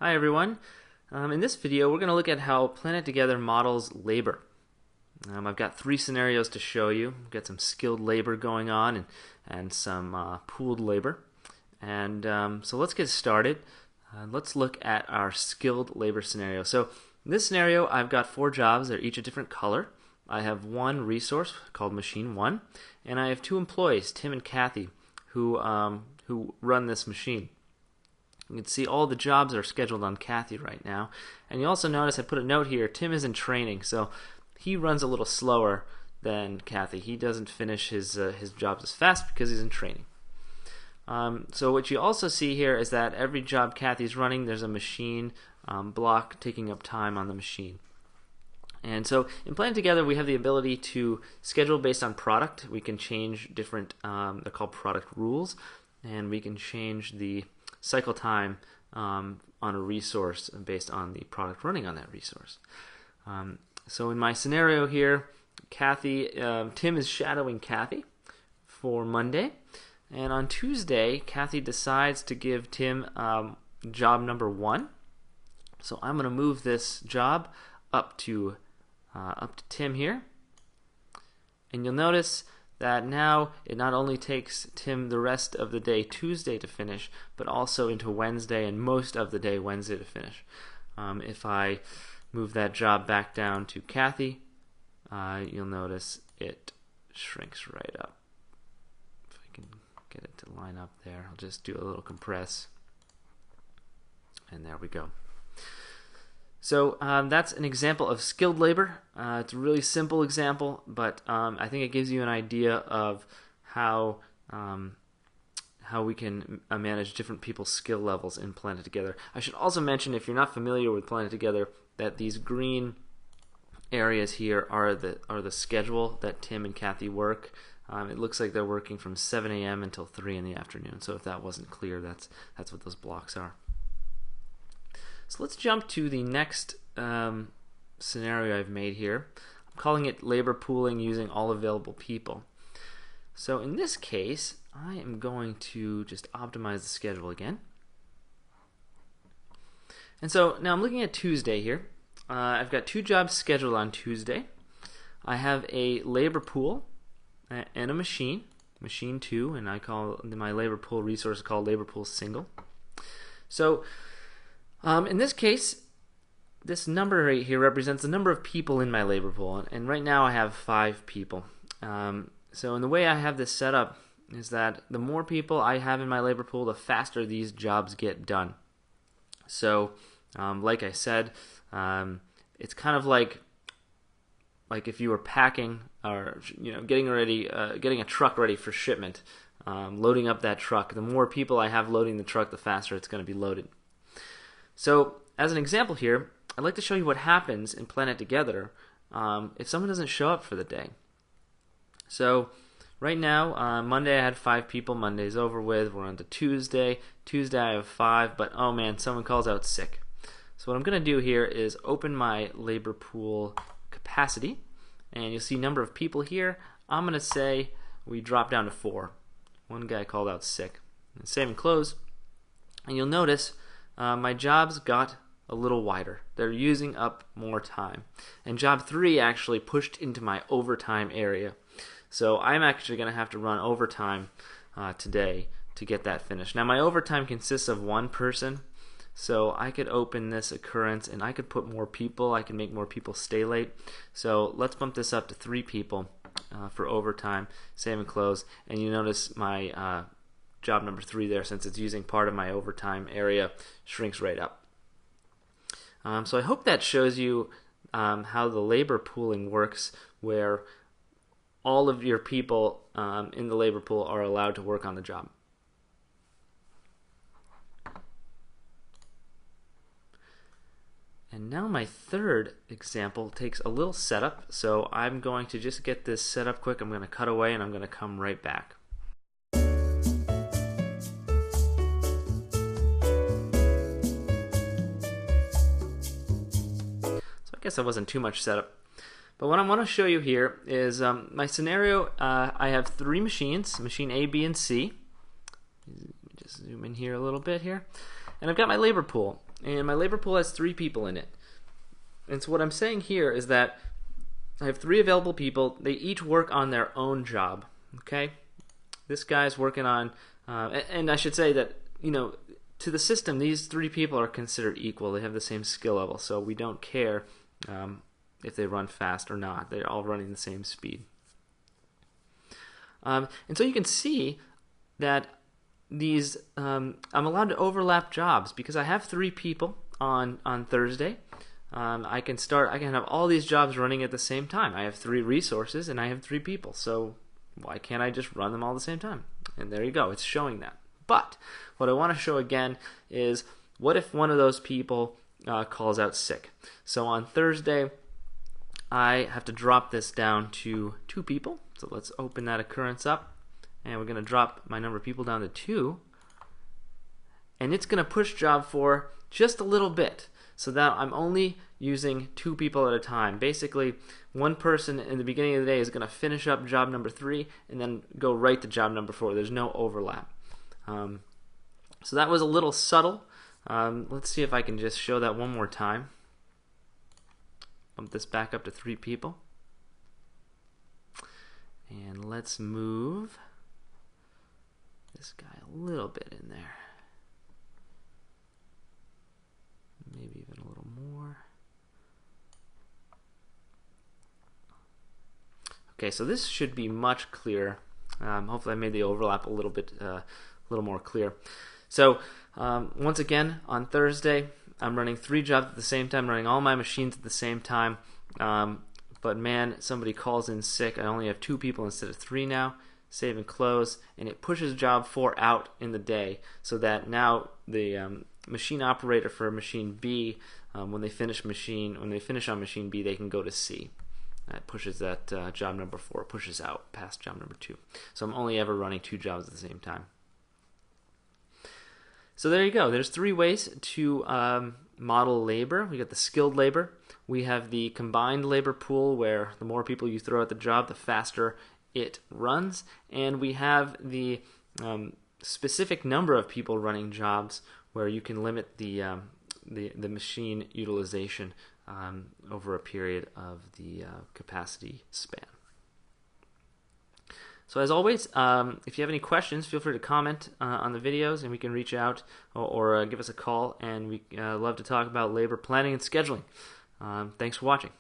Hi everyone. In this video we're going to look at how PlanetTogether models labor. I've got three scenarios to show you. We've got some skilled labor going on and some pooled labor. And so let's get started. Let's look at our skilled labor scenario. So in this scenario I've got four jobs. They're each a different color. I have one resource called Machine 1, and I have two employees, Tim and Kathy, who run this machine. You can see all the jobs are scheduled on Kathy right now. And you also notice I put a note here, Tim is in training, so he runs a little slower than Kathy. He doesn't finish his jobs as fast because he's in training. So what you also see here is that every job Kathy's running, there's a machine block taking up time on the machine. And so in PlanetTogether we have the ability to schedule based on product. We can change different, they're called product rules, and we can change the cycle time on a resource based on the product running on that resource. So in my scenario here, Tim is shadowing Kathy for Monday, and on Tuesday Kathy decides to give Tim job number 1. So I'm going to move this job up to Tim here, and you'll notice that now it not only takes Tim the rest of the day Tuesday to finish, but also into Wednesday and most of the day Wednesday to finish. If I move that job back down to Kathy, you'll notice it shrinks right up. If I can get it to line up there, I'll just do a little compress, and there we go. So that's an example of skilled labor. It's a really simple example, but I think it gives you an idea of how we can manage different people's skill levels in PlanetTogether. I should also mention, if you're not familiar with PlanetTogether, that these green areas here are the schedule that Tim and Kathy work. It looks like they're working from 7 a.m. until 3 in the afternoon. So if that wasn't clear, that's what those blocks are. So let's jump to the next scenario I've made here. I'm calling it labor pooling using all available people. So in this case, I am going to just optimize the schedule again. And so now I'm looking at Tuesday here. I've got two jobs scheduled on Tuesday. I have a labor pool and a machine 2, and I call my labor pool resource called labor pool single. So in this case, this number right here represents the number of people in my labor pool, and right now I have 5 people. So in the way I have this set up is that the more people I have in my labor pool, the faster these jobs get done. So like I said, it's kind of like if you were packing or getting a truck ready for shipment, loading up that truck. The more people I have loading the truck, the faster it's going to be loaded. So, as an example here, I'd like to show you what happens in PlanetTogether if someone doesn't show up for the day. So, right now, Monday I had 5 people. Monday's over with. We're on to Tuesday. Tuesday I have 5, but oh man, someone calls out sick. So what I'm going to do here is open my labor pool capacity, and you'll see number of people here. I'm going to say we drop down to 4. One guy called out sick. And save and close, and you'll notice my jobs got a little wider. They're using up more time. And job 3 actually pushed into my overtime area. So I'm actually going to have to run overtime today to get that finished. Now my overtime consists of 1 person, so I could open this occurrence and I could put more people. I can make more people stay late. So let's bump this up to 3 people for overtime, save and close, and you notice my job number 3 there, since it's using part of my overtime area, shrinks right up. So I hope that shows you how the labor pooling works, where all of your people in the labor pool are allowed to work on the job. And now my third example takes a little setup, so I'm going to just get this set up quick. I'm going to cut away and I'm going to come right back. I guess that wasn't too much setup. But what I want to show you here is my scenario. I have 3 machines, machine A, B, and C. Let me just zoom in here a little bit here. And I've got my labor pool. and my labor pool has 3 people in it. And so what I'm saying here is that I have 3 available people. They each work on their own job. Okay, this guy's working on, and I should say that, you know, to the system, these 3 people are considered equal. They have the same skill level, so we don't care if they run fast or not. They're all running the same speed. And so you can see that these I'm allowed to overlap jobs because I have 3 people on Thursday. I can have all these jobs running at the same time. I have 3 resources and I have 3 people, so why can't I just run them all at the same time? And there you go, it's showing that. But what I want to show again is, what if one of those people calls out sick? So on Thursday, I have to drop this down to 2 people. So let's open that occurrence up, and we're going to drop my number of people down to 2. And it's going to push job 4 just a little bit, so that I'm only using 2 people at a time. Basically, one person in the beginning of the day is going to finish up job number 3 and then go right to job number 4. There's no overlap. So that was a little subtle. Let's see if I can just show that one more time. Bump this back up to 3 people. And let's move this guy a little bit in there. Maybe even a little more. Okay, so this should be much clearer. Hopefully I made the overlap a little more clear. So once again, on Thursday, I'm running 3 jobs at the same time, running all my machines at the same time. But man, somebody calls in sick. I only have 2 people instead of 3 now. Save and close, and it pushes job 4 out in the day, so that now the machine operator for machine B, when they finish on machine B, they can go to C. That pushes that job number 4 pushes out past job number 2. So I'm only ever running 2 jobs at the same time. So there you go. There's 3 ways to model labor. We got the skilled labor. We have the combined labor pool, where the more people you throw at the job, the faster it runs. And we have the specific number of people running jobs, where you can limit the machine utilization over a period of the capacity span. So as always, if you have any questions, feel free to comment on the videos, and we can reach out or give us a call, and we love to talk about labor planning and scheduling. Thanks for watching.